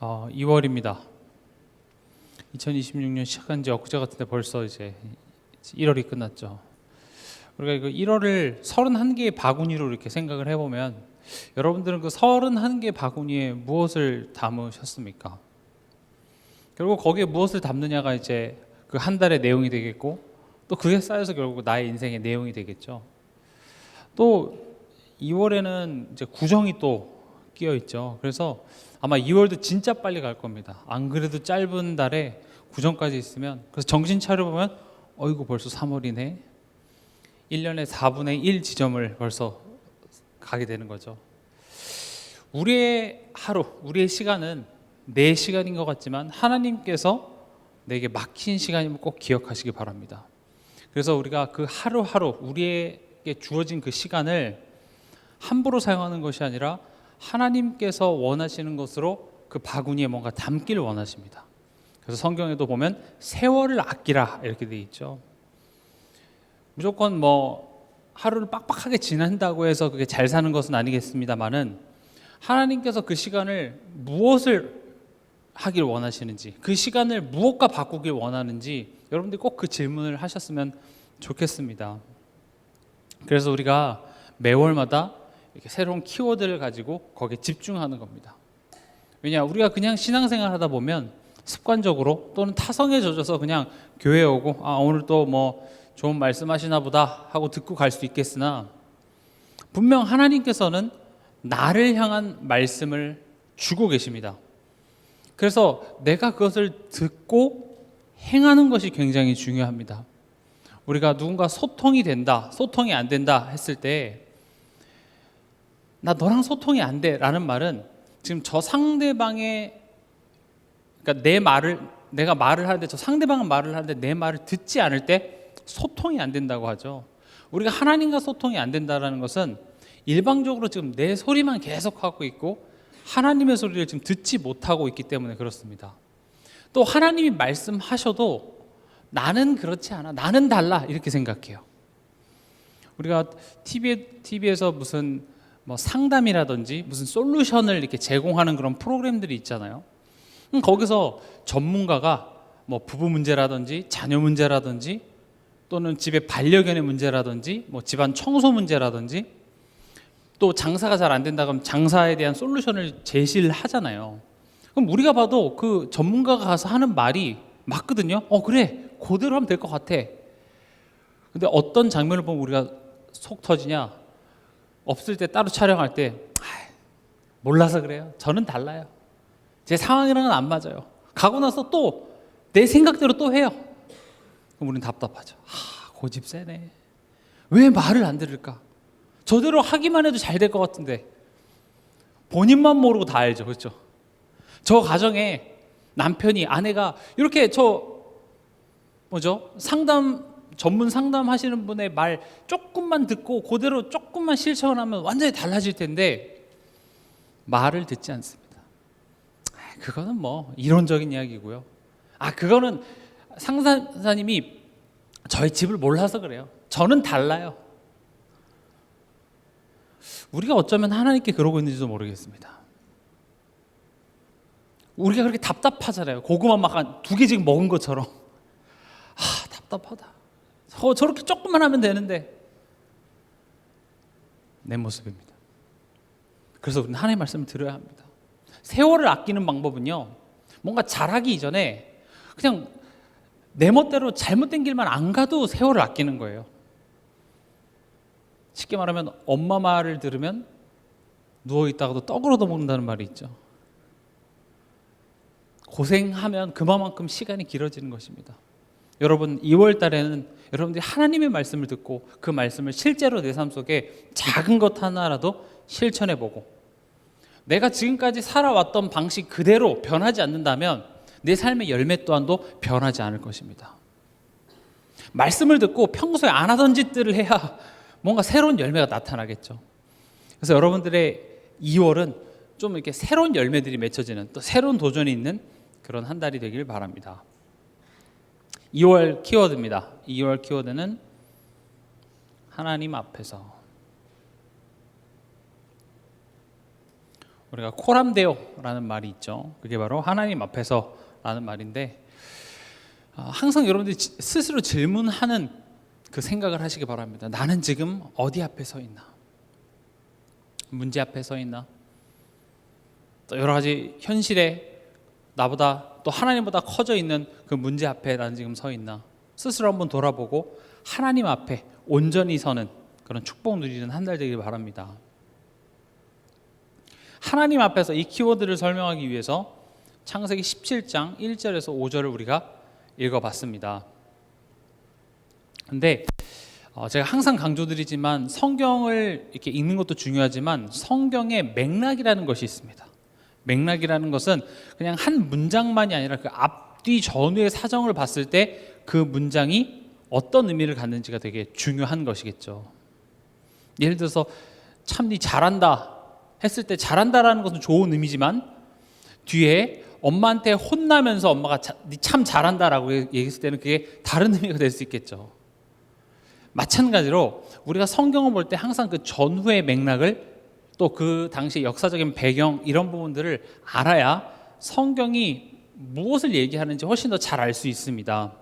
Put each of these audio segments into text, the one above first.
2월입니다. 2026년 시작한 지 엊그제 같은데 벌써 이제 1월이 끝났죠. 우리가 그 1월을 31개의 바구니로 이렇게 생각을 해보면 여러분들은 그 31개의 바구니에 무엇을 담으셨습니까? 결국 거기에 무엇을 담느냐가 이제 그 한 달의 내용이 되겠고, 또 그게 쌓여서 결국 나의 인생의 내용이 되겠죠. 또 2월에는 이제 구정이 또 끼어 있죠. 그래서 아마 2월도 진짜 빨리 갈 겁니다. 안 그래도 짧은 달에 구정까지 있으면, 그래서 정신 차려보면 어이구 벌써 3월이네. 1년의 4분의 1 지점을 벌써 가게 되는 거죠. 우리의 하루, 우리의 시간은 내 시간인 것 같지만 하나님께서 내게 막힌 시간임을 꼭 기억하시기 바랍니다. 그래서 우리가 그 하루하루 우리에게 주어진 그 시간을 함부로 사용하는 것이 아니라 하나님께서 원하시는 것으로 그 바구니에 뭔가 담기를 원하십니다. 그래서 성경에도 보면 세월을 아끼라 이렇게 돼 있죠. 무조건 뭐 하루를 빡빡하게 지낸다고 해서 그게 잘 사는 것은 아니겠습니다만은, 하나님께서 그 시간을 무엇을 하길 원하시는지, 그 시간을 무엇과 바꾸길 원하는지 여러분들이 꼭 그 질문을 하셨으면 좋겠습니다. 그래서 우리가 매월마다 이렇게 새로운 키워드를 가지고 거기에 집중하는 겁니다. 왜냐, 우리가 그냥 신앙생활 하다 보면 습관적으로 또는 타성에 젖어서 그냥 교회에 오고 오늘 또 뭐 좋은 말씀 하시나 보다 하고 듣고 갈 수 있겠으나, 분명 하나님께서는 나를 향한 말씀을 주고 계십니다. 그래서 내가 그것을 듣고 행하는 것이 굉장히 중요합니다. 우리가 누군가 소통이 된다, 소통이 안 된다 했을 때, 나 너랑 소통이 안 돼 라는 말은 지금 저 상대방의, 그러니까 내가 말을 하는데 저 상대방은 말을 하는데 내 말을 듣지 않을 때 소통이 안 된다고 하죠. 우리가 하나님과 소통이 안 된다는 것은 일방적으로 지금 내 소리만 계속 하고 있고 하나님의 소리를 지금 듣지 못하고 있기 때문에 그렇습니다. 또 하나님이 말씀하셔도 나는 그렇지 않아, 나는 달라 이렇게 생각해요. 우리가 TV에서 무슨 뭐 상담이라든지 무슨 솔루션을 이렇게 제공하는 그런 프로그램들이 있잖아요. 거기서 전문가가 뭐 부부 문제라든지 자녀 문제라든지 또는 집의 반려견의 문제라든지 뭐 집안 청소 문제라든지, 또 장사가 잘 안 된다 그러면 장사에 대한 솔루션을 제시를 하잖아요. 그럼 우리가 봐도 그 전문가가 가서 하는 말이 맞거든요. 그래, 그대로 하면 될 것 같아. 근데 어떤 장면을 보면 우리가 속 터지냐, 없을 때 따로 촬영할 때 몰라서 그래요, 저는 달라요, 제 상황이랑은 안 맞아요, 가고 나서 또 내 생각대로 또 해요. 그럼 우리는 답답하죠. 고집 세네, 왜 말을 안 들을까, 저대로 하기만 해도 잘 될 것 같은데. 본인만 모르고 다 알죠, 그렇죠? 저 가정에 남편이, 아내가 이렇게 전문 상담하시는 분의 말 조금만 듣고 그대로 조금만 실천하면 완전히 달라질 텐데 말을 듣지 않습니다. 그거는 뭐 이론적인 이야기고요. 그거는 상사님이 저희 집을 몰라서 그래요, 저는 달라요. 우리가 어쩌면 하나님께 그러고 있는지도 모르겠습니다. 우리가 그렇게 답답하잖아요. 고구마 막 한 2개 지금 먹은 것처럼. 답답하다. 저렇게 조금만 하면 되는데. 내 모습입니다. 그래서 우리는 하나님의 말씀을 들어야 합니다. 세월을 아끼는 방법은요, 뭔가 잘하기 이전에 그냥 내 멋대로 잘못된 길만 안 가도 세월을 아끼는 거예요. 쉽게 말하면 엄마 말을 들으면 누워있다가도 떡을 얻어먹는다는 말이 있죠. 고생하면 그만큼 시간이 길어지는 것입니다. 여러분, 2월 달에는 여러분들이 하나님의 말씀을 듣고 그 말씀을 실제로 내 삶 속에 작은 것 하나라도 실천해보고, 내가 지금까지 살아왔던 방식 그대로 변하지 않는다면 내 삶의 열매 또한도 변하지 않을 것입니다. 말씀을 듣고 평소에 안 하던 짓들을 해야 뭔가 새로운 열매가 나타나겠죠. 그래서 여러분들의 2월은 좀 이렇게 새로운 열매들이 맺혀지는, 또 새로운 도전이 있는 그런 한 달이 되길 바랍니다. 2월 키워드입니다. 2월 키워드는 하나님 앞에서. 우리가 코람데오라는 말이 있죠. 그게 바로 하나님 앞에서라는 말인데, 항상 여러분들이 스스로 질문하는 그 생각을 하시기 바랍니다. 나는 지금 어디 앞에 서 있나? 문제 앞에 서 있나? 또 여러 가지 현실에 나보다 또 하나님보다 커져 있는 그 문제 앞에 나는 지금 서 있나? 스스로 한번 돌아보고 하나님 앞에 온전히 서는 그런 축복 누리는 한 달 되길 바랍니다. 하나님 앞에서 이 키워드를 설명하기 위해서 창세기 17장 1절에서 5절을 우리가 읽어봤습니다. 근데 제가 항상 강조드리지만 성경을 이렇게 읽는 것도 중요하지만 성경에 맥락이라는 것이 있습니다. 맥락이라는 것은 그냥 한 문장만이 아니라 그 앞뒤 전후의 사정을 봤을 때 그 문장이 어떤 의미를 갖는지가 되게 중요한 것이겠죠. 예를 들어서 참 니 잘한다 했을 때 잘한다라는 것은 좋은 의미지만 뒤에 엄마한테 혼나면서 엄마가 니 참 잘한다라고 얘기했을 때는 그게 다른 의미가 될 수 있겠죠. 마찬가지로 우리가 성경을 볼 때 항상 그 전후의 맥락을 또 그 당시 역사적인 배경 이런 부분들을 알아야 성경이 무엇을 얘기하는지 훨씬 더 잘 알 수 있습니다.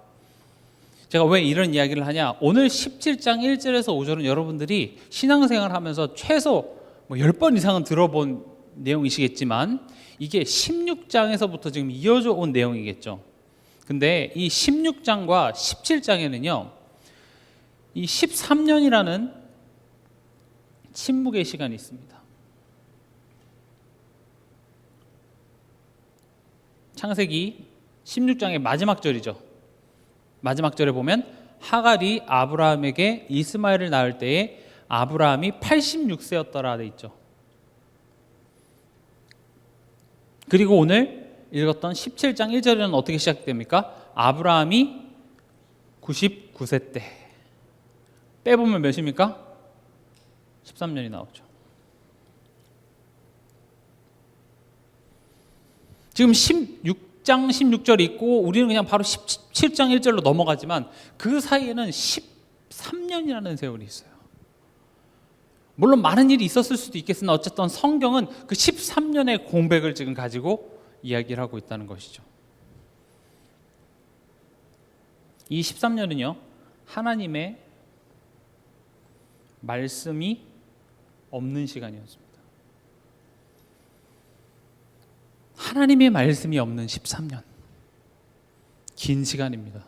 제가 왜 이런 이야기를 하냐? 오늘 17장 1절에서 5절은 여러분들이 신앙생활 하면서 최소 10번 이상은 들어본 내용이시겠지만 이게 16장에서부터 지금 이어져 온 내용이겠죠. 근데 이 16장과 17장에는요, 이 13년이라는 침묵의 시간이 있습니다. 창세기 16장의 마지막 절이죠. 마지막 절에 보면 하갈이 아브라함에게 이스마엘을 낳을 때에 아브라함이 86세였더라 돼 있죠. 그리고 오늘 읽었던 17장 1절에는 어떻게 시작됩니까? 아브라함이 99세 때. 빼보면 몇입니까? 13년이 나오죠. 지금 16장 16절 있고 우리는 그냥 바로 17장 1절로 넘어가지만 그 사이에는 13년이라는 세월이 있어요. 물론 많은 일이 있었을 수도 있겠으나 어쨌든 성경은 그 13년의 공백을 지금 가지고 이야기를 하고 있다는 것이죠. 이 13년은요, 하나님의 말씀이 없는 시간이었습니다. 하나님의 말씀이 없는 13년. 긴 시간입니다.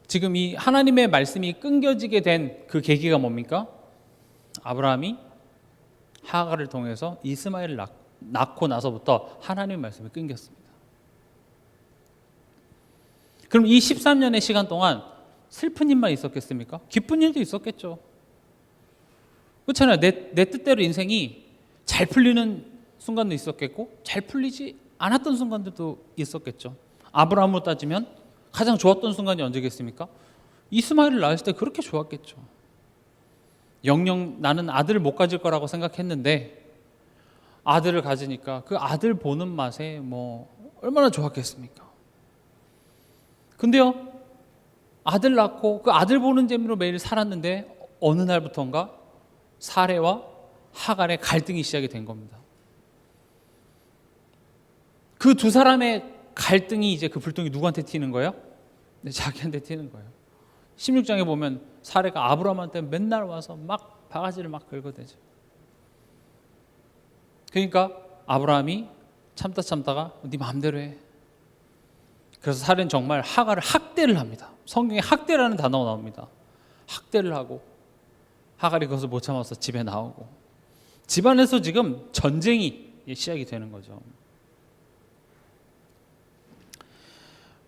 지금 이 하나님의 말씀이 끊겨지게 된 그 계기가 뭡니까? 아브라함이 하갈을 통해서 이스마엘을 낳고 나서부터 하나님의 말씀이 끊겼습니다. 그럼 이 13년의 시간 동안 슬픈 일만 있었겠습니까? 기쁜 일도 있었겠죠. 그렇잖아요. 내 뜻대로 인생이 잘 풀리는 순간도 있었겠고 잘 풀리지 않았던 순간들도 있었겠죠. 아브라함으로 따지면 가장 좋았던 순간이 언제겠습니까? 이스마엘을 낳았을 때 그렇게 좋았겠죠. 영영 나는 아들을 못 가질 거라고 생각했는데 아들을 가지니까 그 아들 보는 맛에 얼마나 좋았겠습니까? 근데요, 아들 낳고 그 아들 보는 재미로 매일 살았는데 어느 날부터인가 사레와 하갈의 갈등이 시작이 된 겁니다. 그 두 사람의 갈등이 이제 그 불똥이 누구한테 튀는 거예요? 네, 자기한테 튀는 거예요. 16장에 보면 사레가 아브라함한테 맨날 와서 막 바가지를 막 긁어대죠. 그러니까 아브라함이 참다가 네 마음대로 해. 그래서 사레는 정말 하갈을 학대를 합니다. 성경에 학대라는 단어가 나옵니다. 학대를 하고 하갈이 그것을 못 참아서 집에 나오고 집안에서 지금 전쟁이 시작이 되는 거죠.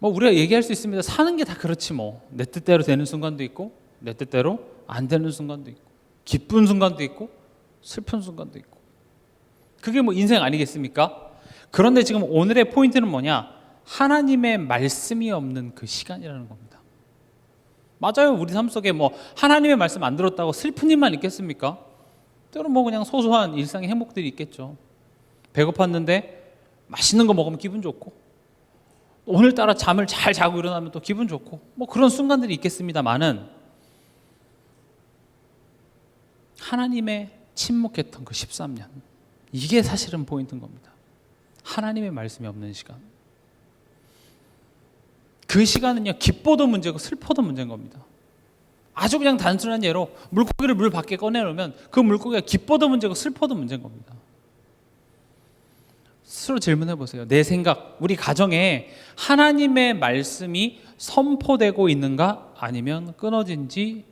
우리가 얘기할 수 있습니다. 사는 게 다 그렇지 내 뜻대로 되는 순간도 있고 내 뜻대로 안 되는 순간도 있고 기쁜 순간도 있고 슬픈 순간도 있고 그게 인생 아니겠습니까? 그런데 지금 오늘의 포인트는 뭐냐? 하나님의 말씀이 없는 그 시간이라는 겁니다. 맞아요. 우리 삶 속에 하나님의 말씀 안 들었다고 슬픈 일만 있겠습니까? 때로는 그냥 소소한 일상의 행복들이 있겠죠. 배고팠는데 맛있는 거 먹으면 기분 좋고 오늘따라 잠을 잘 자고 일어나면 또 기분 좋고 그런 순간들이 있겠습니다만은 하나님의 침묵했던 그 13년, 이게 사실은 포인트인 겁니다. 하나님의 말씀이 없는 시간. 그 시간은요, 기뻐도 문제고 슬퍼도 문제인 겁니다. 아주 그냥 단순한 예로 물고기를 물 밖에 꺼내놓으면 그 물고기가 기뻐도 문제고 슬퍼도 문제인 겁니다. 스스로 질문해 보세요. 내 생각, 우리 가정에 하나님의 말씀이 선포되고 있는가, 아니면 끊어진 지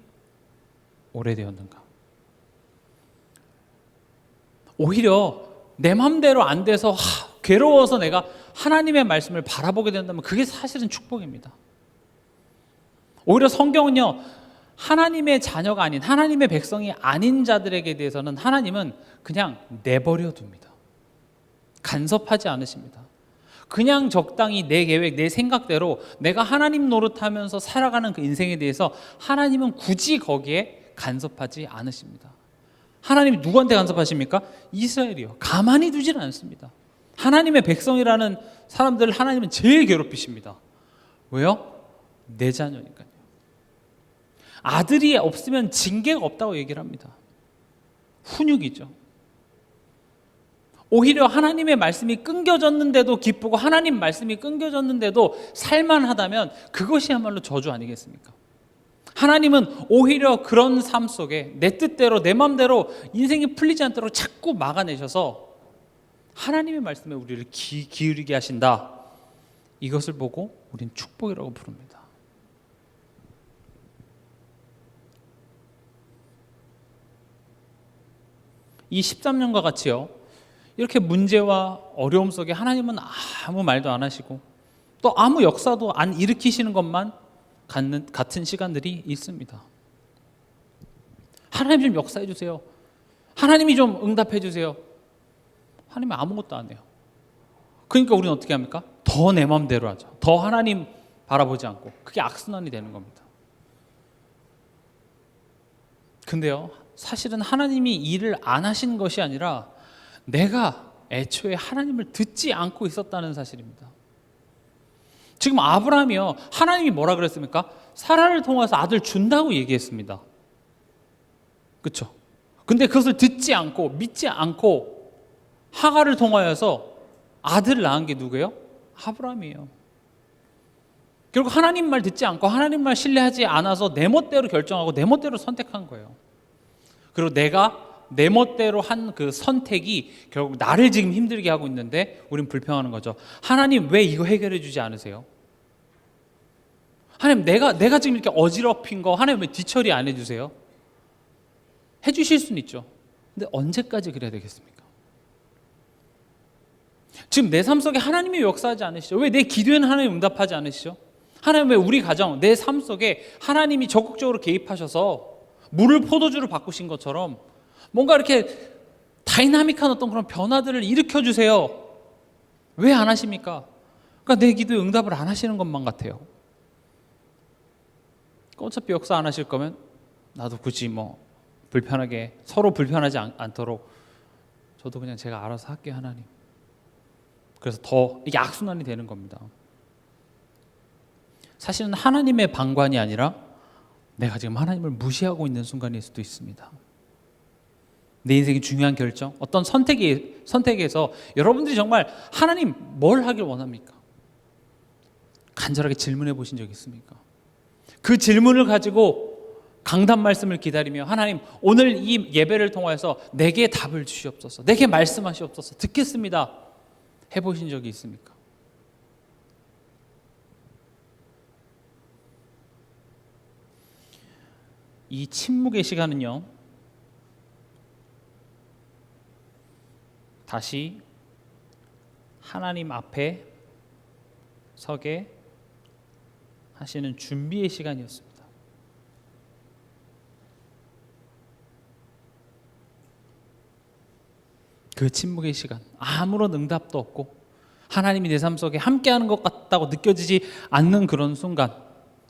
오래되었는가? 오히려 내 맘대로 안 돼서 괴로워서 내가 하나님의 말씀을 바라보게 된다면 그게 사실은 축복입니다. 오히려 성경은요, 하나님의 자녀가 아닌, 하나님의 백성이 아닌 자들에게 대해서는 하나님은 그냥 내버려 둡니다. 간섭하지 않으십니다. 그냥 적당히 내 계획, 내 생각대로 내가 하나님 노릇하면서 살아가는 그 인생에 대해서 하나님은 굳이 거기에 간섭하지 않으십니다. 하나님이 누구한테 간섭하십니까? 이스라엘이요. 가만히 두질 않습니다. 하나님의 백성이라는 사람들을 하나님은 제일 괴롭히십니다. 왜요? 내 자녀니까요. 아들이 없으면 징계가 없다고 얘기를 합니다. 훈육이죠. 오히려 하나님의 말씀이 끊겨졌는데도 기쁘고 하나님 말씀이 끊겨졌는데도 살만하다면 그것이야말로 저주 아니겠습니까? 하나님은 오히려 그런 삶 속에 내 뜻대로 내 마음대로 인생이 풀리지 않도록 자꾸 막아내셔서 하나님의 말씀에 우리를 기울이게 하신다. 이것을 보고 우린 축복이라고 부릅니다. 이 13년과 같이요, 이렇게 문제와 어려움 속에 하나님은 아무 말도 안 하시고 또 아무 역사도 안 일으키시는 것만 같은 시간들이 있습니다. 하나님 좀 역사해 주세요. 하나님이 좀 응답해 주세요. 하나님은 아무것도 안 해요. 그러니까 우리는 어떻게 합니까? 더 내 마음대로 하죠. 더 하나님 바라보지 않고. 그게 악순환이 되는 겁니다. 근데요, 사실은 하나님이 일을 안 하신 것이 아니라 내가 애초에 하나님을 듣지 않고 있었다는 사실입니다. 지금 아브라함이요, 하나님이 뭐라 그랬습니까? 사라를 통해서 아들 준다고 얘기했습니다. 그렇죠? 근데 그것을 듣지 않고 믿지 않고 하가를 통하여서 아들을 낳은 게 누구예요? 아브라함이에요. 결국 하나님 말 듣지 않고 하나님 말 신뢰하지 않아서 내 멋대로 결정하고 내 멋대로 선택한 거예요. 그리고 내가 내 멋대로 한 그 선택이 결국 나를 지금 힘들게 하고 있는데 우린 불평하는 거죠. 하나님 왜 이거 해결해 주지 않으세요? 하나님 내가 지금 이렇게 어지럽힌 거 하나님 왜 뒤처리 안 해주세요? 해주실 수는 있죠. 근데 언제까지 그래야 되겠습니까? 지금 내 삶 속에 하나님이 역사하지 않으시죠? 왜 내 기도에는 하나님 응답하지 않으시죠? 하나님 왜 우리 가정, 내 삶 속에 하나님이 적극적으로 개입하셔서 물을 포도주로 바꾸신 것처럼 뭔가 이렇게 다이나믹한 어떤 그런 변화들을 일으켜 주세요. 왜 안 하십니까? 그러니까 내 기도에 응답을 안 하시는 것만 같아요. 어차피 역사 안 하실 거면 나도 굳이 불편하게 서로 불편하지 않도록 저도 그냥 제가 알아서 할게요, 하나님. 그래서 더 이게 악순환이 되는 겁니다. 사실은 하나님의 방관이 아니라 내가 지금 하나님을 무시하고 있는 순간일 수도 있습니다. 내 인생의 중요한 결정, 어떤 선택에서 여러분들이 정말 하나님 뭘 하길 원합니까? 간절하게 질문해 보신 적 있습니까? 그 질문을 가지고 강단 말씀을 기다리며 하나님 오늘 이 예배를 통해서 내게 답을 주시옵소서, 내게 말씀하시옵소서, 듣겠습니다 해보신 적이 있습니까? 이 침묵의 시간은요, 다시 하나님 앞에 서게 하시는 준비의 시간이었습니다. 그 침묵의 시간, 아무런 응답도 없고 하나님이 내 삶 속에 함께하는 것 같다고 느껴지지 않는 그런 순간,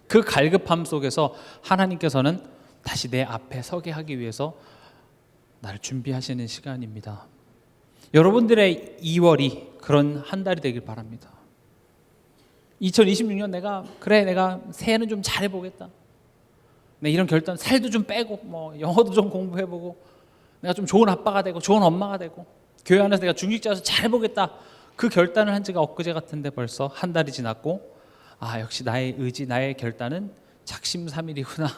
그 갈급함 속에서 하나님께서는 다시 내 앞에 서게 하기 위해서 나를 준비하시는 시간입니다. 여러분들의 2월이 그런 한 달이 되길 바랍니다. 2026년 내가 새해는 좀 잘해보겠다. 이런 결단, 살도 좀 빼고 영어도 좀 공부해보고 내가 좀 좋은 아빠가 되고 좋은 엄마가 되고 교회 안에서 내가 중직자여서 잘해보겠다. 그 결단을 한 지가 엊그제 같은데 벌써 한 달이 지났고, 아, 역시 나의 의지, 나의 결단은 작심삼일이구나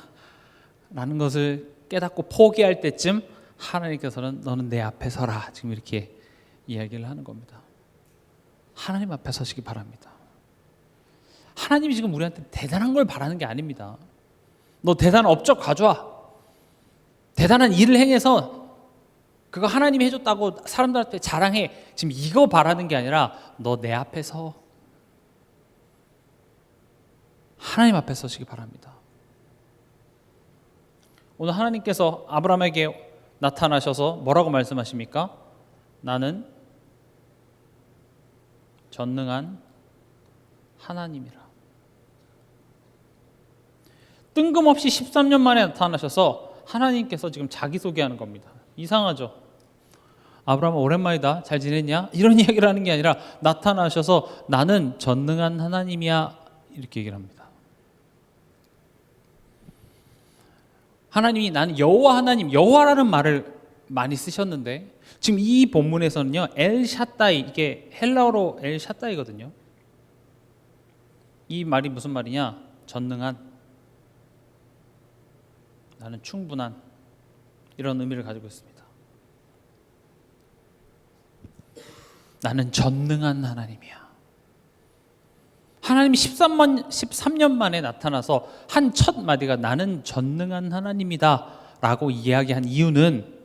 라는 것을 깨닫고 포기할 때쯤 하나님께서는 너는 내 앞에 서라, 지금 이렇게 이야기를 하는 겁니다. 하나님 앞에 서시기 바랍니다. 하나님이 지금 우리한테 대단한 걸 바라는 게 아닙니다. 너 대단한 업적 가져와, 대단한 일을 행해서 그거 하나님이 해줬다고 사람들한테 자랑해, 지금 이거 바라는 게 아니라 너 내 앞에 서, 하나님 앞에 서시기 바랍니다. 오늘 하나님께서 아브라함에게 나타나셔서 뭐라고 말씀하십니까? 나는 전능한 하나님이라. 뜬금없이 13년 만에 나타나셔서 하나님께서 지금 자기소개하는 겁니다. 이상하죠? 아브라함 오랜만이다, 잘 지냈냐? 이런 이야기를 하는 게 아니라 나타나셔서 나는 전능한 하나님이야, 이렇게 얘기를 합니다. 하나님이 나는 여호와 하나님, 여호와라는 말을 많이 쓰셨는데 지금 이 본문에서는요, 엘샤다이, 이게 헬라어로 엘샤다이거든요. 이 말이 무슨 말이냐? 전능한, 나는 충분한, 이런 의미를 가지고 있습니다. 나는 전능한 하나님이야. 하나님이 13년 만에 나타나서 한 첫 마디가 나는 전능한 하나님이다 라고 이야기한 이유는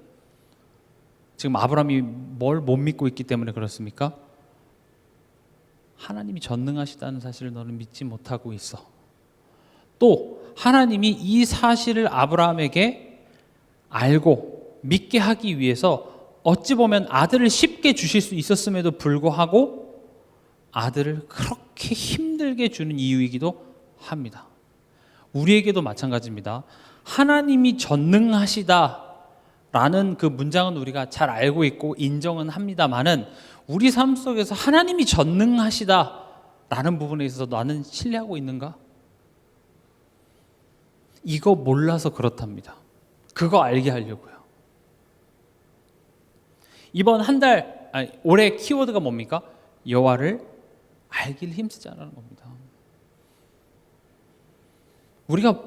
지금 아브라함이 뭘 못 믿고 있기 때문에 그렇습니까? 하나님이 전능하시다는 사실을 너는 믿지 못하고 있어. 또 하나님이 이 사실을 아브라함에게 알고 믿게 하기 위해서 어찌 보면 아들을 쉽게 주실 수 있었음에도 불구하고 아들을 그렇게 힘들게 주는 이유이기도 합니다. 우리에게도 마찬가지입니다. 하나님이 전능하시다라는 그 문장은 우리가 잘 알고 있고 인정은 합니다만은 우리 삶 속에서 하나님이 전능하시다라는 부분에 있어서 나는 신뢰하고 있는가? 이거 몰라서 그렇답니다. 그거 알게 하려고요. 이번 올해 키워드가 뭡니까? 여호와를 알길 힘쓰자라는 겁니다. 우리가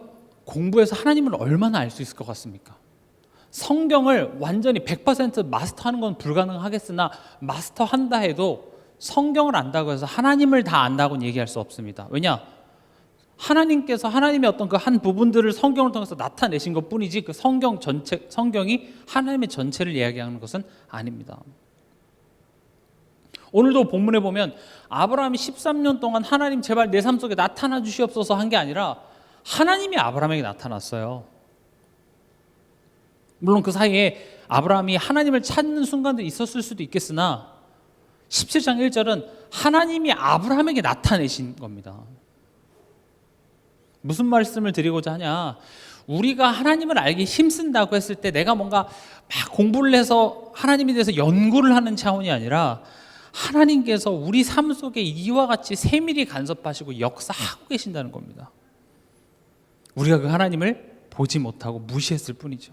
공부해서 하나님을 얼마나 알 수 있을 것 같습니까? 성경을 완전히 100% 마스터하는 건 불가능하겠으나 마스터한다 해도 성경을 안다고 해서 하나님을 다 안다고는 얘기할 수 없습니다. 왜냐? 하나님께서 하나님의 어떤 그 한 부분들을 성경을 통해서 나타내신 것 뿐이지 그 성경 전체, 성경이 하나님의 전체를 이야기하는 것은 아닙니다. 오늘도 본문에 보면 아브라함이 13년 동안 하나님 제발 내 삶 속에 나타나 주시옵소서 한 게 아니라 하나님이 아브라함에게 나타났어요. 물론 그 사이에 아브라함이 하나님을 찾는 순간도 있었을 수도 있겠으나 17장 1절은 하나님이 아브라함에게 나타내신 겁니다. 무슨 말씀을 드리고자 하냐? 우리가 하나님을 알기 힘쓴다고 했을 때 내가 뭔가 막 공부를 해서 하나님에 대해서 연구를 하는 차원이 아니라 하나님께서 우리 삶 속에 이와 같이 세밀히 간섭하시고 역사하고 계신다는 겁니다. 우리가 그 하나님을 보지 못하고 무시했을 뿐이죠.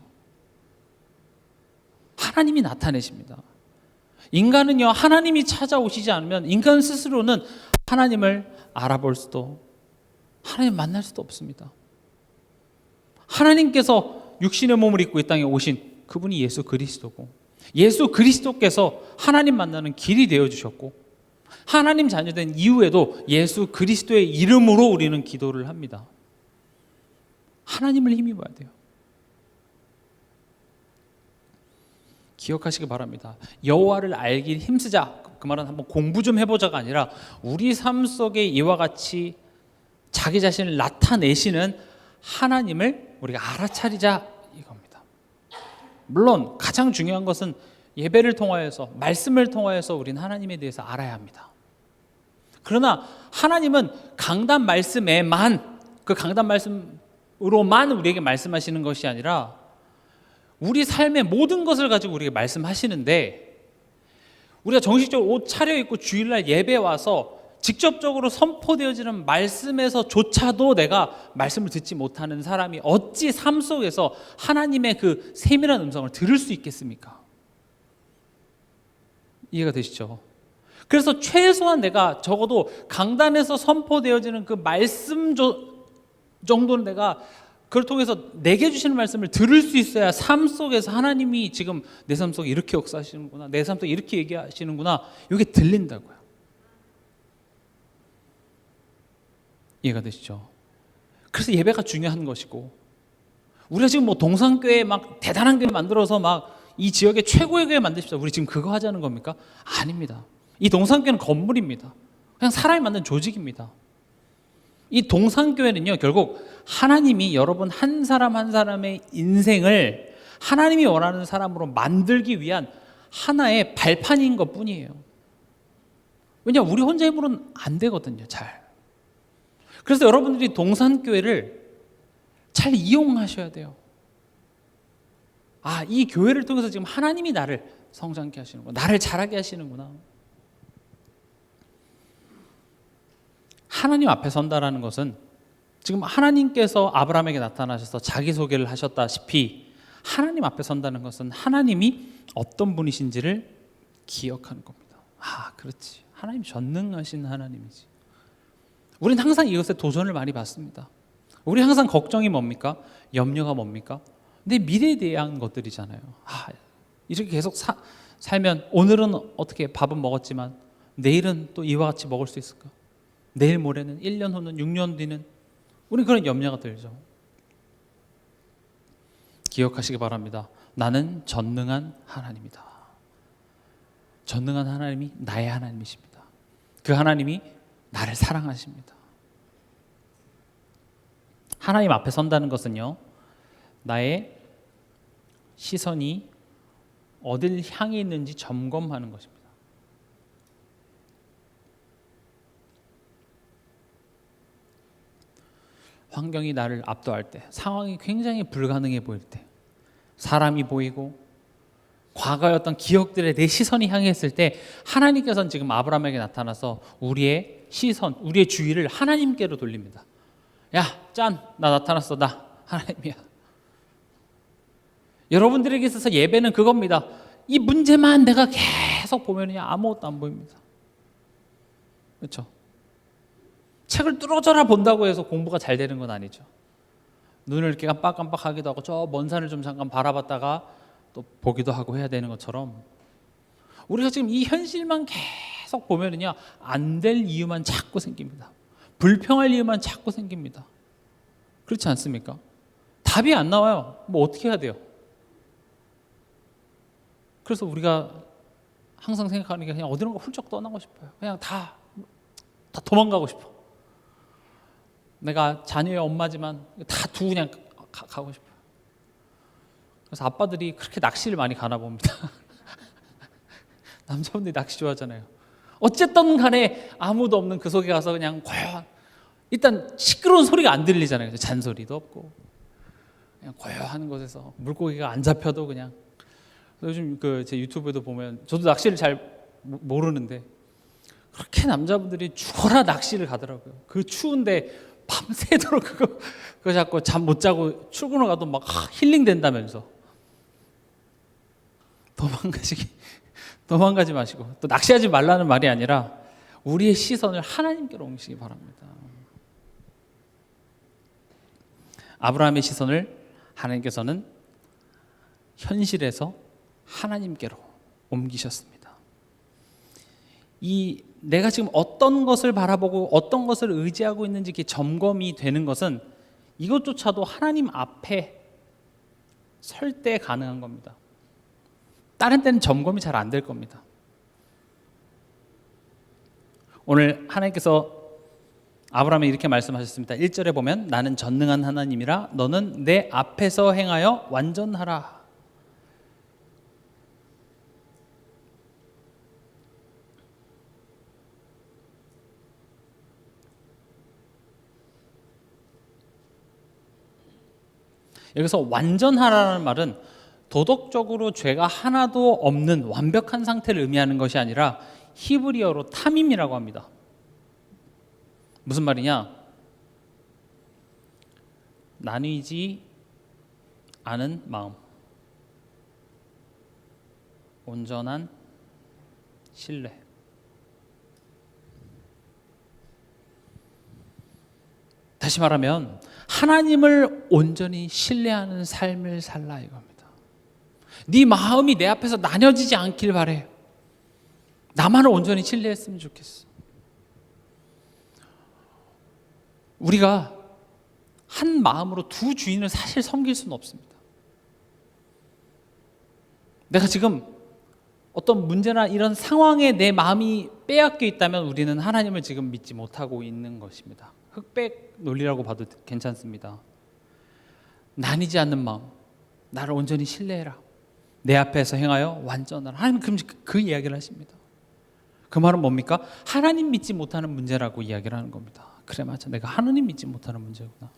하나님이 나타내십니다. 인간은요, 하나님이 찾아오시지 않으면 인간 스스로는 하나님을 알아볼 수도, 하나님 만날 수도 없습니다. 하나님께서 육신의 몸을 입고 이 땅에 오신 그분이 예수 그리스도고, 예수 그리스도께서 하나님 만나는 길이 되어주셨고, 하나님 자녀된 이후에도 예수 그리스도의 이름으로 우리는 기도를 합니다. 하나님을 힘입어야 돼요. 기억하시기 바랍니다. 여호와를 알길 힘쓰자, 그 말은 한번 공부 좀 해보자가 아니라 우리 삶 속에 이와 같이 자기 자신을 나타내시는 하나님을 우리가 알아차리자 이겁니다. 물론 가장 중요한 것은 예배를 통하여서, 말씀을 통하여서 우리는 하나님에 대해서 알아야 합니다. 그러나 하나님은 강단 말씀에만, 그 강단 말씀으로만 우리에게 말씀하시는 것이 아니라 우리 삶의 모든 것을 가지고 우리에게 말씀하시는데, 우리가 정식적으로 옷 차려입고 주일날 예배 와서 직접적으로 선포되어지는 말씀에서조차도 내가 말씀을 듣지 못하는 사람이 어찌 삶 속에서 하나님의 그 세밀한 음성을 들을 수 있겠습니까? 이해가 되시죠? 그래서 최소한 내가 적어도 강단에서 선포되어지는 그 말씀 정도는 내가 그걸 통해서 내게 주시는 말씀을 들을 수 있어야 삶 속에서 하나님이 지금 내 삶 속에 이렇게 역사하시는구나, 내 삶 속에 이렇게 얘기하시는구나, 이게 들린다고요. 이해가 되시죠? 그래서 예배가 중요한 것이고, 우리가 지금 뭐 동산교회 막 대단한 교회 만들어서 막 이 지역의 최고의 교회 만드십시오, 우리 지금 그거 하자는 겁니까? 아닙니다. 이 동산교회는 건물입니다. 그냥 사람이 만든 조직입니다. 이 동산교회는요, 결국 하나님이 여러분 한 사람 한 사람의 인생을 하나님이 원하는 사람으로 만들기 위한 하나의 발판인 것 뿐이에요. 왜냐하면 우리 혼자 힘으로는 안 되거든요, 잘. 그래서 여러분들이 동산교회를 잘 이용하셔야 돼요. 아, 이 교회를 통해서 지금 하나님이 나를 성장케 하시는구나, 나를 자라게 하시는구나. 하나님 앞에 선다라는 것은 지금 하나님께서 아브라함에게 나타나셔서 자기소개를 하셨다시피 하나님 앞에 선다는 것은 하나님이 어떤 분이신지를 기억하는 겁니다. 아, 그렇지, 하나님 전능하신 하나님이지. 우리는 항상 이것에 도전을 많이 받습니다. 우리 항상 걱정이 뭡니까? 염려가 뭡니까? 내 미래에 대한 것들이잖아요. 아, 이렇게 계속 살면 오늘은 어떻게 밥은 먹었지만 내일은 또 이와 같이 먹을 수 있을까? 내일 모레는 1년 후는 6년 뒤는 우리는 그런 염려가 들죠. 기억하시기 바랍니다. 나는 전능한 하나님이다. 전능한 하나님이 나의 하나님이십니다. 그 하나님이 나를 사랑하십니다. 하나님 앞에 선다는 것은요, 나의 시선이 어딜 향해 있는지 점검하는 것입니다. 환경이 나를 압도할 때, 상황이 굉장히 불가능해 보일 때, 사람이 보이고 과거의 어떤 기억들에 내 시선이 향했을 때 하나님께서는 지금 아브라함에게 나타나서 우리의 시선, 우리의 주의를 하나님께로 돌립니다. 야, 짠, 나 나타났어, 나 하나님이야. 여러분들에게 있어서 예배는 그겁니다. 이 문제만 내가 계속 보면 아무것도 안 보입니다. 그렇죠? 책을 뚫어져라 본다고 해서 공부가 잘 되는 건 아니죠. 눈을 이렇게 깜빡깜빡하기도 하고 저 먼 산을 좀 잠깐 바라봤다가 또 보기도 하고 해야 되는 것처럼 우리가 지금 이 현실만 계속 보면은요, 안 될 이유만 자꾸 생깁니다. 불평할 이유만 자꾸 생깁니다. 그렇지 않습니까? 답이 안 나와요. 뭐 어떻게 해야 돼요? 그래서 우리가 항상 생각하는 게 그냥 어디론가 훌쩍 떠나고 싶어요. 그냥 다 도망가고 싶어. 내가 자녀의 엄마지만 다 두고 그냥 가고 싶어요. 그래서 아빠들이 그렇게 낚시를 많이 가나 봅니다. 남자분들이 낚시 좋아하잖아요. 어쨌든 간에 아무도 없는 그 속에 가서 그냥 고요한, 일단 시끄러운 소리가 안 들리잖아요. 잔소리도 없고 그냥 고요한 곳에서 물고기가 안 잡혀도 그냥. 요즘 제 유튜브에도 보면, 저도 낚시를 잘 모르는데 그렇게 남자분들이 죽어라 낚시를 가더라고요. 그 추운데 밤새도록 그거 자꾸 잠 못 자고 출근을 가도 막 힐링 된다면서. 도망가지 마시고, 또 낚시하지 말라는 말이 아니라 우리의 시선을 하나님께로 옮기시기 바랍니다. 아브라함의 시선을 하나님께서는 현실에서 하나님께로 옮기셨습니다. 내가 지금 어떤 것을 바라보고 어떤 것을 의지하고 있는지 이렇게 점검이 되는 것은 이것조차도 하나님 앞에 설 때 가능한 겁니다. 다른 때는 점검이 잘 안 될 겁니다. 오늘 하나님께서 아브라함에 이렇게 말씀하셨습니다. 1절에 보면 나는 전능한 하나님이라 너는 내 앞에서 행하여 완전하라. 여기서 완전하라는 말은 도덕적으로 죄가 하나도 없는 완벽한 상태를 의미하는 것이 아니라 히브리어로 탐임이라고 합니다. 무슨 말이냐? 나뉘지 않은 마음, 온전한 신뢰. 다시 말하면 하나님을 온전히 신뢰하는 삶을 살라 이겁니다. 네 마음이 내 앞에서 나뉘어지지 않길 바래. 나만을 온전히 신뢰했으면 좋겠어. 우리가 한 마음으로 두 주인을 사실 섬길 수는 없습니다. 내가 지금 어떤 문제나 이런 상황에 내 마음이 빼앗겨 있다면 우리는 하나님을 지금 믿지 못하고 있는 것입니다. 흑백 논리라고 봐도 괜찮습니다. 나뉘지 않는 마음, 나를 온전히 신뢰해라. 내 앞에서 행하여 완전하라. 하나님 그 이야기를 하십니다. 그 말은 뭡니까? 하나님 믿지 못하는 문제라고 이야기를 하는 겁니다. 그래 맞아, 내가 하나님 믿지 못하는 문제구나.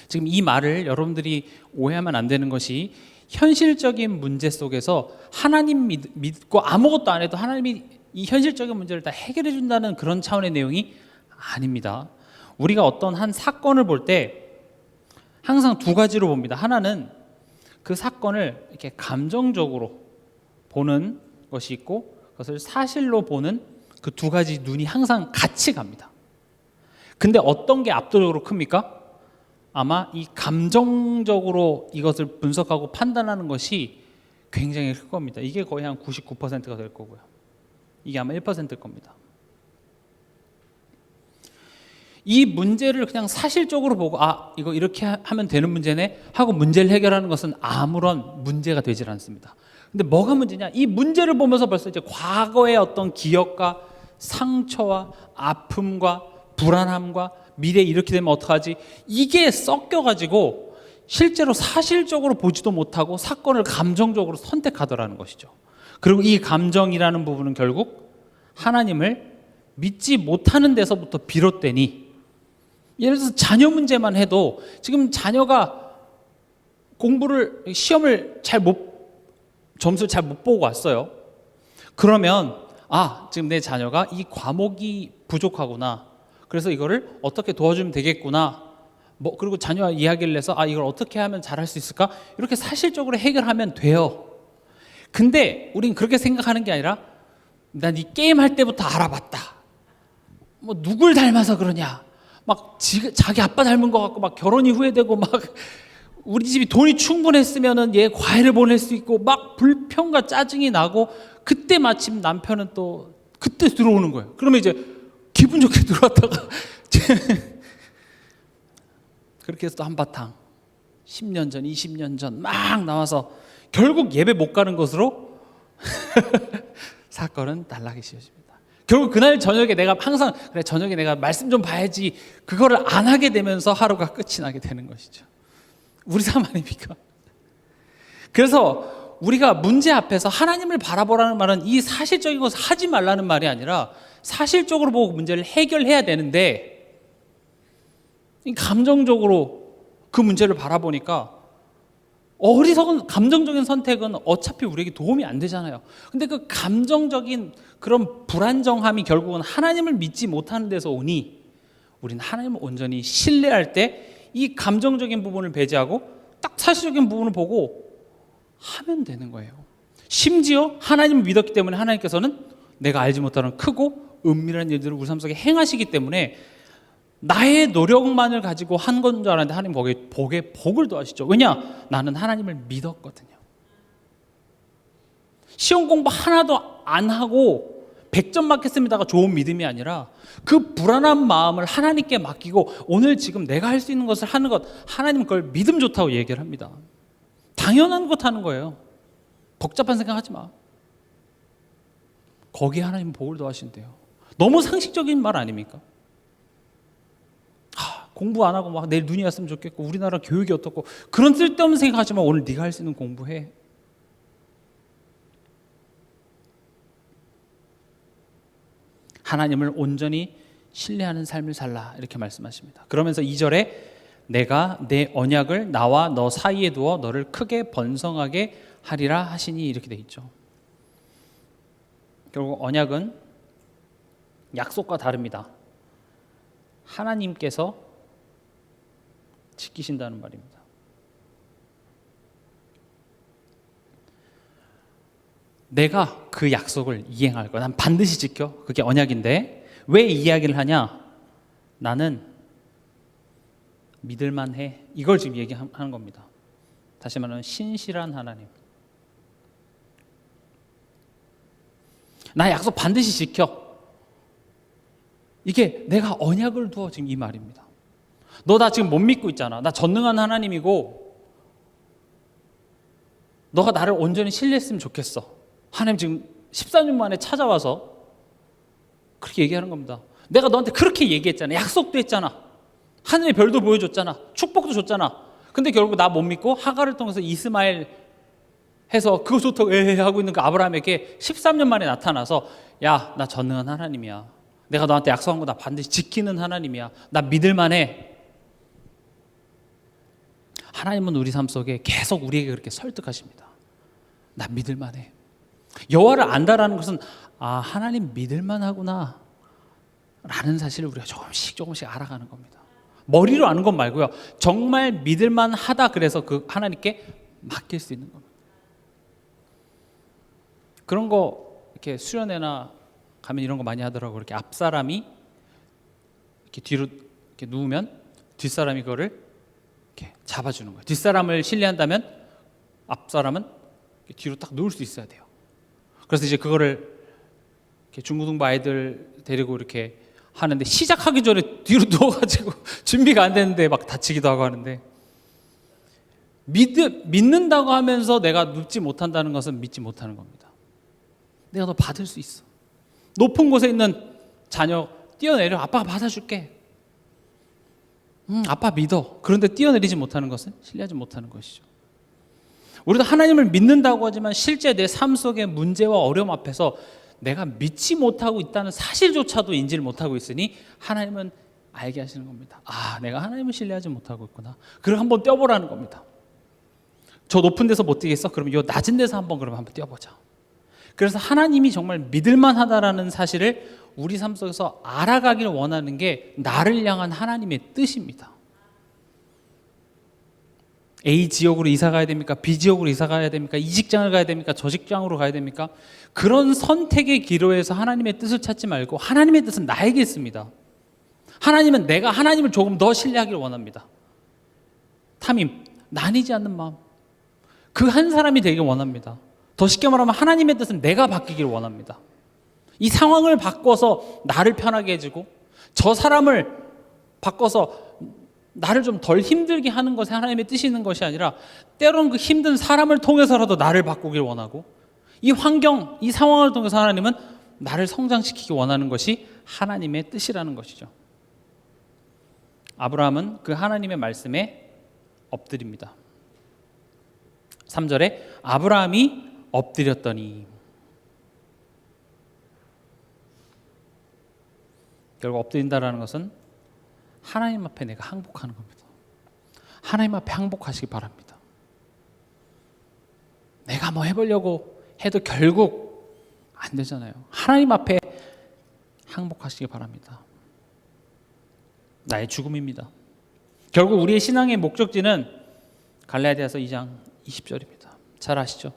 지금 이 말을 여러분들이 오해하면 안 되는 것이 현실적인 문제 속에서 하나님 믿고 아무것도 안 해도 하나님이 이 현실적인 문제를 다 해결해 준다는 그런 차원의 내용이 아닙니다. 우리가 어떤 한 사건을 볼 때 항상 두 가지로 봅니다. 하나는 그 사건을 이렇게 감정적으로 보는 것이 있고 그것을 사실로 보는 그 두 가지 눈이 항상 같이 갑니다. 근데 어떤 게 압도적으로 큽니까? 아마 이 감정적으로 이것을 분석하고 판단하는 것이 굉장히 클 겁니다. 이게 거의 한 99%가 될 거고요. 이게 아마 1%일 겁니다. 이 문제를 그냥 사실적으로 보고 이거 이렇게 하면 되는 문제네 하고 문제를 해결하는 것은 아무런 문제가 되질 않습니다. 근데 뭐가 문제냐? 이 문제를 보면서 벌써 이제 과거의 어떤 기억과 상처와 아픔과 불안함과 미래에 이렇게 되면 어떡하지? 이게 섞여가지고 실제로 사실적으로 보지도 못하고 사건을 감정적으로 선택하더라는 것이죠. 그리고 이 감정이라는 부분은 결국 하나님을 믿지 못하는 데서부터 비롯되니, 예를 들어서 자녀 문제만 해도 지금 자녀가 시험을 점수를 잘 못 보고 왔어요. 그러면 지금 내 자녀가 이 과목이 부족하구나. 그래서 이거를 어떻게 도와주면 되겠구나. 그리고 자녀와 이야기를 해서 이걸 어떻게 하면 잘할 수 있을까? 이렇게 사실적으로 해결하면 돼요. 근데 우린 그렇게 생각하는 게 아니라 난 이 게임 할 때부터 알아봤다. 누굴 닮아서 그러냐? 자기 아빠 닮은 것 같고 결혼이 후회되고 우리 집이 돈이 충분했으면은 얘 과외를 보낼 수 있고 불평과 짜증이 나고 그때 마침 남편은 또 그때 들어오는 거예요. 그러면 이제 기분 좋게 들어왔다가 그렇게 해서 또 한바탕 10년 전, 20년 전 막 나와서 결국 예배 못 가는 것으로 사건은 단락이 씌워집니다. 결국 그날 저녁에 내가 항상 저녁에 내가 말씀 좀 봐야지 그거를 안 하게 되면서 하루가 끝이 나게 되는 것이죠. 우리 삶 아닙니까? 그래서 우리가 문제 앞에서 하나님을 바라보라는 말은 이 사실적인 것을 하지 말라는 말이 아니라 사실적으로 보고 문제를 해결해야 되는데 감정적으로 그 문제를 바라보니까 어리석은 감정적인 선택은 어차피 우리에게 도움이 안 되잖아요. 근데 그 감정적인 그런 불안정함이 결국은 하나님을 믿지 못하는 데서 오니 우리는 하나님을 온전히 신뢰할 때 이 감정적인 부분을 배제하고 딱 사실적인 부분을 보고 하면 되는 거예요. 심지어 하나님을 믿었기 때문에 하나님께서는 내가 알지 못하는 크고 은밀한 일들을 우리 삶 속에 행하시기 때문에 나의 노력만을 가지고 한 건 줄 알았는데 하나님 거기에 복을 더하시죠. 왜냐? 나는 하나님을 믿었거든요. 시험 공부 하나도 안 하고 100점 맞겠습니다가 좋은 믿음이 아니라 그 불안한 마음을 하나님께 맡기고 오늘 지금 내가 할 수 있는 것을 하는 것, 하나님 그걸 믿음 좋다고 얘기를 합니다. 당연한 것 하는 거예요. 복잡한 생각하지 마. 거기에 하나님 복을 더하신대요. 너무 상식적인 말 아닙니까? 공부 안 하고 내일 눈이 왔으면 좋겠고 우리나라 교육이 어떻고 그런 쓸데없는 생각하지 마. 오늘 네가 할 수 있는 공부해. 하나님을 온전히 신뢰하는 삶을 살라 이렇게 말씀하십니다. 그러면서 2절에 내가 내 언약을 나와 너 사이에 두어 너를 크게 번성하게 하리라 하시니 이렇게 돼 있죠. 결국 언약은 약속과 다릅니다. 하나님께서 지키신다는 말입니다. 내가 그 약속을 이행할 거야. 난 반드시 지켜. 그게 언약인데 왜 이 이야기를 하냐? 나는 믿을만 해. 이걸 지금 얘기하는 겁니다. 다시 말하면 신실한 하나님. 나 약속 반드시 지켜. 이게 내가 언약을 두어 지금 이 말입니다. 너 나 지금 못 믿고 있잖아. 나 전능한 하나님이고 너가 나를 온전히 신뢰했으면 좋겠어. 하나님 지금 14년 만에 찾아와서 그렇게 얘기하는 겁니다. 내가 너한테 그렇게 얘기했잖아. 약속도 했잖아. 하늘의 별도 보여줬잖아. 축복도 줬잖아. 근데 결국 나 못 믿고 하갈을 통해서 이스마엘 해서 그거 좋다고 하고 있는 그 아브라함에게 13년 만에 나타나서 야, 나 전능한 하나님이야. 내가 너한테 약속한 거 나 반드시 지키는 하나님이야. 나 믿을만해. 하나님은 우리 삶 속에 계속 우리에게 그렇게 설득하십니다. 나 믿을만해. 여호와를 안다라는 것은 하나님 믿을만하구나 라는 사실을 우리가 조금씩 알아가는 겁니다. 머리로 아는 것 말고요. 정말 믿을만하다 그래서 그 하나님께 맡길 수 있는 겁니다. 그런 거 이렇게 수련회나 가면 이런 거 많이 하더라고요. 이렇게 앞사람이 이렇게 뒤로 이렇게 누우면 뒷사람이 그거를 이렇게 잡아주는 거예요. 뒷사람을 신뢰한다면 앞사람은 뒤로 딱 누울 수 있어야 돼요. 그래서 이제 그거를 이렇게 중고등부 아이들 데리고 이렇게 하는데 시작하기 전에 뒤로 누워가지고 준비가 안 되는데 막 다치기도 하고 하는데 믿는다고 하면서 내가 눕지 못한다는 것은 믿지 못하는 겁니다. 내가 너 받을 수 있어. 높은 곳에 있는 자녀 뛰어내려. 아빠가 받아줄게. 아빠 믿어. 그런데 뛰어내리지 못하는 것은 신뢰하지 못하는 것이죠. 우리도 하나님을 믿는다고 하지만 실제 내 삶 속의 문제와 어려움 앞에서 내가 믿지 못하고 있다는 사실조차도 인지를 못하고 있으니 하나님은 알게 하시는 겁니다. 내가 하나님을 신뢰하지 못하고 있구나. 그걸 한번 뛰어보라는 겁니다. 저 높은 데서 못 뛰겠어? 그러면 이 낮은 데서 한번 뛰어보자. 그래서 하나님이 정말 믿을만하다라는 사실을 우리 삶 속에서 알아가기를 원하는 게 나를 향한 하나님의 뜻입니다. A 지역으로 이사 가야 됩니까? B 지역으로 이사 가야 됩니까? 이 직장을 가야 됩니까? 저 직장으로 가야 됩니까? 그런 선택의 기로에서 하나님의 뜻을 찾지 말고 하나님의 뜻은 나에게 있습니다. 하나님은 내가 하나님을 조금 더 신뢰하기를 원합니다. 탐임, 나뉘지 않는 마음. 그 한 사람이 되길 원합니다. 더 쉽게 말하면 하나님의 뜻은 내가 바뀌기를 원합니다. 이 상황을 바꿔서 나를 편하게 해주고 저 사람을 바꿔서 나를 좀 덜 힘들게 하는 것이 하나님의 뜻이 있는 것이 아니라 때로는 그 힘든 사람을 통해서라도 나를 바꾸길 원하고 이 환경, 이 상황을 통해서 하나님은 나를 성장시키기 원하는 것이 하나님의 뜻이라는 것이죠. 아브라함은 그 하나님의 말씀에 엎드립니다. 3절에 아브라함이 엎드렸더니 결국 엎드린다라는 것은 하나님 앞에 내가 항복하는 겁니다. 하나님 앞에 항복하시기 바랍니다. 내가 뭐 해보려고 해도 결국 안 되잖아요. 하나님 앞에 항복하시기 바랍니다. 나의 죽음입니다. 결국 우리의 신앙의 목적지는 갈라디아서 2장 20절입니다. 잘 아시죠?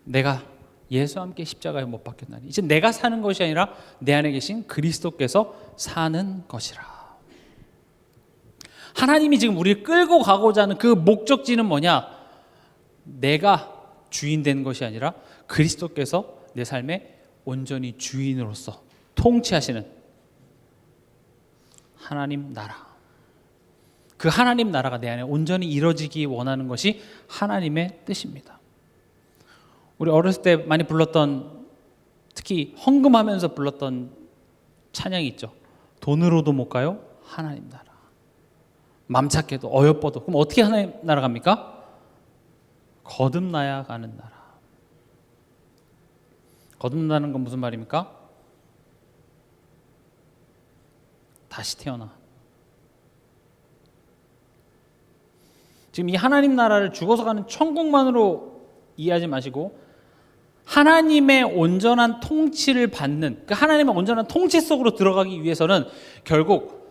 내가 예수와 함께 십자가에 못 박혔나니 이제 내가 사는 것이 아니라 내 안에 계신 그리스도께서 사는 것이라. 하나님이 지금 우리를 끌고 가고자 하는 그 목적지는 뭐냐? 내가 주인 된 것이 아니라 그리스도께서 내 삶의 온전히 주인으로서 통치하시는 하나님 나라. 그 하나님 나라가 내 안에 온전히 이루어지기 원하는 것이 하나님의 뜻입니다. 우리 어렸을 때 많이 불렀던, 특히 헌금하면서 불렀던 찬양이 있죠. 돈으로도 못 가요 하나님 나라. 맘 착해도 어여뻐도. 그럼 어떻게 하나님 나라 갑니까? 거듭나야 가는 나라. 거듭나는 건 무슨 말입니까? 다시 태어나. 지금 이 하나님 나라를 죽어서 가는 천국만으로 이해하지 마시고 하나님의 온전한 통치를 받는, 그 하나님의 온전한 통치 속으로 들어가기 위해서는 결국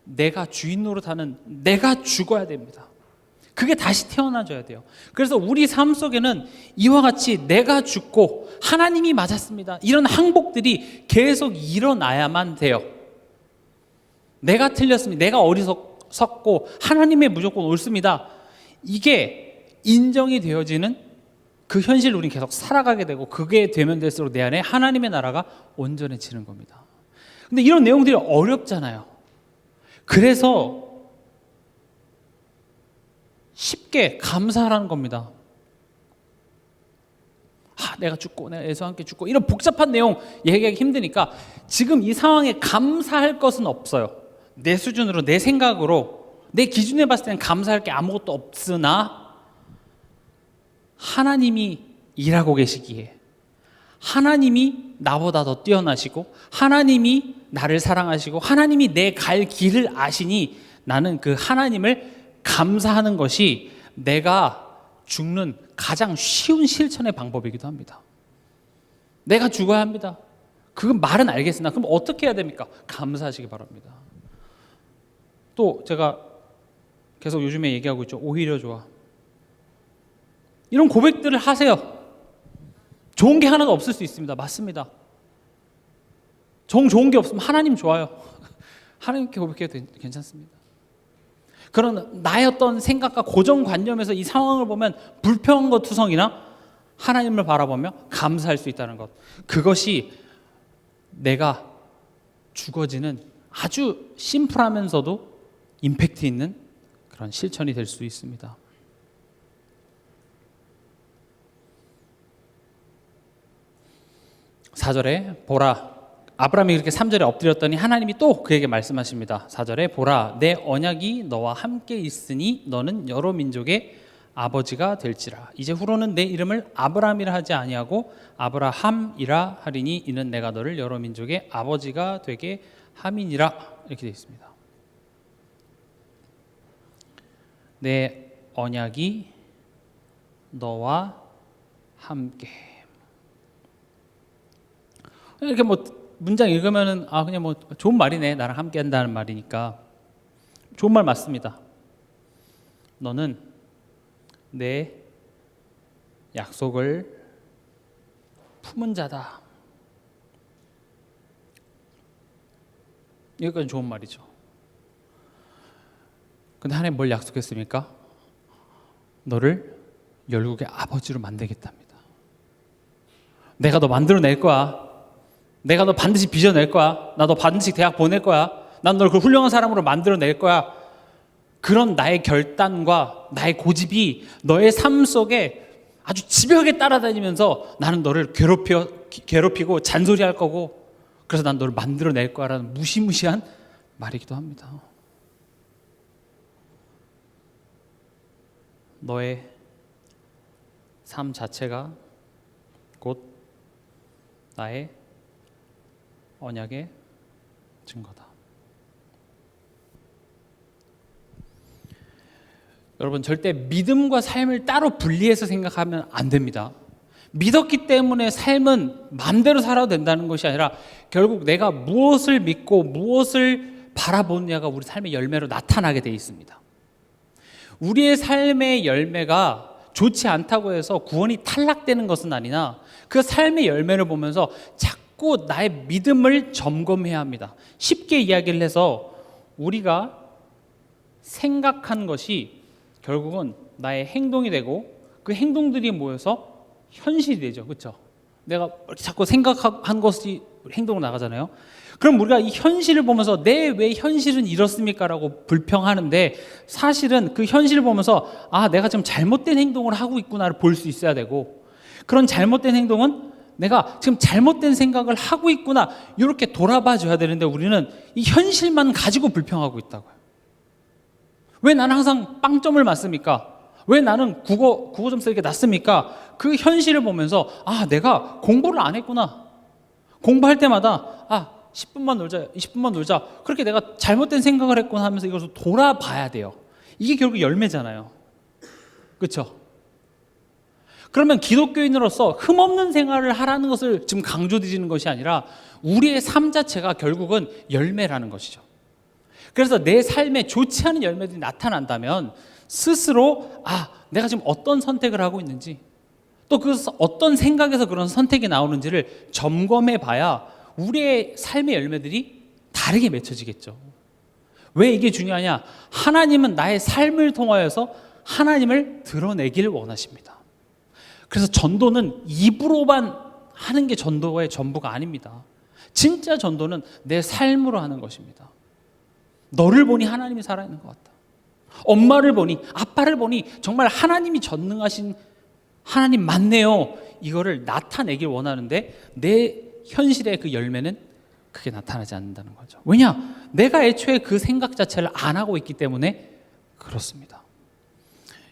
내가 주인 노릇하는 내가 죽어야 됩니다. 그게 다시 태어나줘야 돼요. 그래서 우리 삶 속에는 이와 같이 내가 죽고 하나님이 맞았습니다, 이런 항복들이 계속 일어나야만 돼요. 내가 틀렸습니다, 내가 어리석고 하나님의 무조건 옳습니다, 이게 인정이 되어지는 그 현실을 우리는 계속 살아가게 되고, 그게 되면 될수록 내 안에 하나님의 나라가 온전해지는 겁니다. 근데 이런 내용들이 어렵잖아요. 그래서 쉽게 감사하라는 겁니다. 내가 죽고 내가 예수와 함께 죽고, 이런 복잡한 내용 얘기하기 힘드니까 지금 이 상황에 감사할 것은 없어요. 내 수준으로, 내 생각으로, 내 기준에 봤을 때는 감사할 게 아무것도 없으나, 하나님이 일하고 계시기에, 하나님이 나보다 더 뛰어나시고, 하나님이 나를 사랑하시고, 하나님이 내 갈 길을 아시니 나는 그 하나님을 감사하는 것이 내가 죽는 가장 쉬운 실천의 방법이기도 합니다. 내가 죽어야 합니다. 그건 말은 알겠으나 그럼 어떻게 해야 됩니까? 감사하시기 바랍니다. 또 제가 계속 요즘에 얘기하고 있죠. 오히려 좋아. 이런 고백들을 하세요. 좋은 게 하나도 없을 수 있습니다. 맞습니다. 좋은 게 없으면 하나님 좋아요. 하나님께 고백해도 괜찮습니다. 그런 나의 어떤 생각과 고정관념에서 이 상황을 보면 불평한 것 투성이나 하나님을 바라보며 감사할 수 있다는 것, 그것이 내가 죽어지는 아주 심플하면서도 임팩트 있는 그런 실천이 될 수 있습니다. (4절에) 보라, 아브라함이 그렇게 3절에 엎드렸더니 하나님이 또 그에게 말씀하십니다. 4절에 보라, 내 언약이 너와 함께 있으니 너는 여러 민족의 아버지가 될지라. 이제 후로는 내 이름을 아브라함이라 하지 아니하고 아브라함이라 하리니 이는 내가 너를 여러 민족의 아버지가 되게 함이니라. 이렇게 되어 있습니다. 내 언약이 너와 함께. 이렇게 문장 읽으면은 그냥 좋은 말이네, 나랑 함께 한다는 말이니까 좋은 말 맞습니다. 너는 내 약속을 품은 자다. 여기까지 좋은 말이죠. 근데 하나님 뭘 약속했습니까? 너를 열국의 아버지로 만들겠답니다. 내가 너 만들어낼 거야. 내가 너 반드시 빚어낼 거야. 나 너 반드시 대학 보낼 거야. 난 널 그 훌륭한 사람으로 만들어낼 거야. 그런 나의 결단과 나의 고집이 너의 삶 속에 아주 집요하게 따라다니면서 나는 너를 괴롭히고 잔소리할 거고, 그래서 난 너를 만들어낼 거야라는 무시무시한 말이기도 합니다. 너의 삶 자체가 곧 나의 언약의 증거다. 여러분, 절대 믿음과 삶을 따로 분리해서 생각하면 안 됩니다. 믿었기 때문에 삶은 마음대로 살아도 된다는 것이 아니라 결국 내가 무엇을 믿고 무엇을 바라보느냐가 우리 삶의 열매로 나타나게 되어 있습니다. 우리의 삶의 열매가 좋지 않다고 해서 구원이 탈락되는 것은 아니나 그 삶의 열매를 보면서 자꾸 나의 믿음을 점검해야 합니다. 쉽게 이야기를 해서 우리가 생각한 것이 결국은 나의 행동이 되고 그 행동들이 모여서 현실이 되죠. 그렇죠? 내가 자꾸 생각한 것이 행동으로 나가잖아요. 그럼 우리가 이 현실을 보면서 내 왜 현실은 이렇습니까? 라고 불평하는데, 사실은 그 현실을 보면서 내가 지금 잘못된 행동을 하고 있구나를 볼 수 있어야 되고, 그런 잘못된 행동은 내가 지금 잘못된 생각을 하고 있구나, 이렇게 돌아봐 줘야 되는데 우리는 이 현실만 가지고 불평하고 있다고요. 왜 나는 항상 빵점을 맞습니까? 왜 나는 국어 점수 이렇게 낮습니까? 그 현실을 보면서 내가 공부를 안 했구나. 공부할 때마다 10분만 놀자, 20분만 놀자, 그렇게 내가 잘못된 생각을 했구나 하면서 이것을 돌아봐야 돼요. 이게 결국 열매잖아요. 그렇죠? 그러면 기독교인으로서 흠없는 생활을 하라는 것을 지금 강조드리는 것이 아니라 우리의 삶 자체가 결국은 열매라는 것이죠. 그래서 내 삶에 좋지 않은 열매들이 나타난다면 스스로 내가 지금 어떤 선택을 하고 있는지, 또 그 어떤 생각에서 그런 선택이 나오는지를 점검해 봐야 우리의 삶의 열매들이 다르게 맺혀지겠죠. 왜 이게 중요하냐? 하나님은 나의 삶을 통하여서 하나님을 드러내기를 원하십니다. 그래서 전도는 입으로만 하는 게 전도의 전부가 아닙니다. 진짜 전도는 내 삶으로 하는 것입니다. 너를 보니 하나님이 살아있는 것 같다. 엄마를 보니, 아빠를 보니 정말 하나님이 전능하신 하나님 맞네요. 이거를 나타내길 원하는데 내 현실의 그 열매는 그게 나타나지 않는다는 거죠. 왜냐? 내가 애초에 그 생각 자체를 안 하고 있기 때문에 그렇습니다.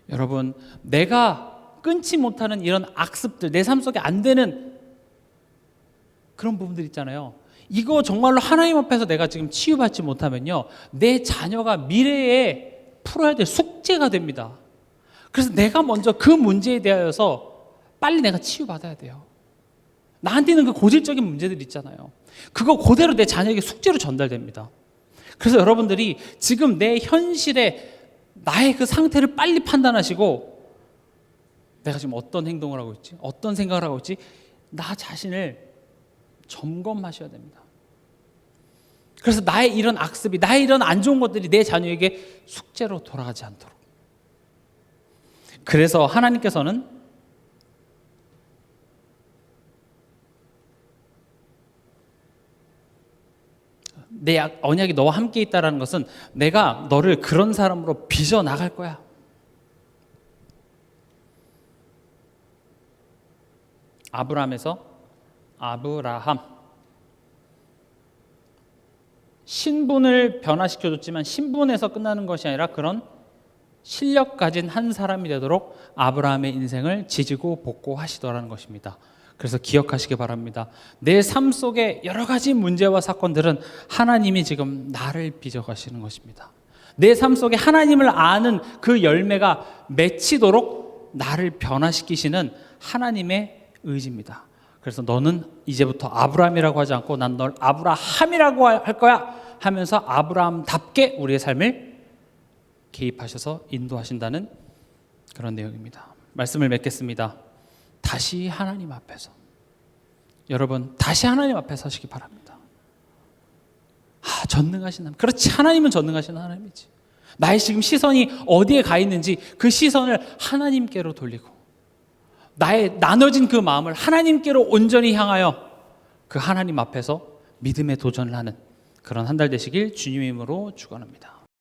여러분, 내가 끊지 못하는 이런 악습들, 내 삶 속에 안 되는 그런 부분들 있잖아요. 이거 정말로 하나님 앞에서 내가 지금 치유받지 못하면요, 내 자녀가 미래에 풀어야 될 숙제가 됩니다. 그래서 내가 먼저 그 문제에 대하여서 빨리 내가 치유받아야 돼요. 나한테 있는 그 고질적인 문제들 있잖아요. 그거 그대로 내 자녀에게 숙제로 전달됩니다. 그래서 여러분들이 지금 내 현실에 나의 그 상태를 빨리 판단하시고, 내가 지금 어떤 행동을 하고 있지? 어떤 생각을 하고 있지? 나 자신을 점검하셔야 됩니다. 그래서 나의 이런 악습이, 나의 이런 안 좋은 것들이 내 자녀에게 숙제로 돌아가지 않도록. 그래서 하나님께서는 내 언약이 너와 함께 있다는 것은 내가 너를 그런 사람으로 빚어 나갈 거야. 아브라함에서 아브라함, 신분을 변화시켜줬지만 신분에서 끝나는 것이 아니라 그런 실력 가진 한 사람이 되도록 아브라함의 인생을 지지고 볶고 하시더라는 것입니다. 그래서 기억하시기 바랍니다. 내 삶 속에 여러 가지 문제와 사건들은 하나님이 지금 나를 빚어가시는 것입니다. 내 삶 속에 하나님을 아는 그 열매가 맺히도록 나를 변화시키시는 하나님의 의지입니다. 그래서 너는 이제부터 아브라함이라고 하지 않고 난 널 아브라함이라고 할 거야 하면서 아브라함답게 우리의 삶을 개입하셔서 인도하신다는 그런 내용입니다. 말씀을 맺겠습니다. 다시 하나님 앞에서, 여러분 다시 하나님 앞에 서시기 바랍니다. 전능하신 하나님. 그렇지, 하나님은 전능하신 하나님이지. 나의 지금 시선이 어디에 가 있는지 그 시선을 하나님께로 돌리고, 나의 나눠진 그 마음을 하나님께로 온전히 향하여 그 하나님 앞에서 믿음의 도전을 하는 그런 한 달 되시길 주님의 이름으로 축원합니다.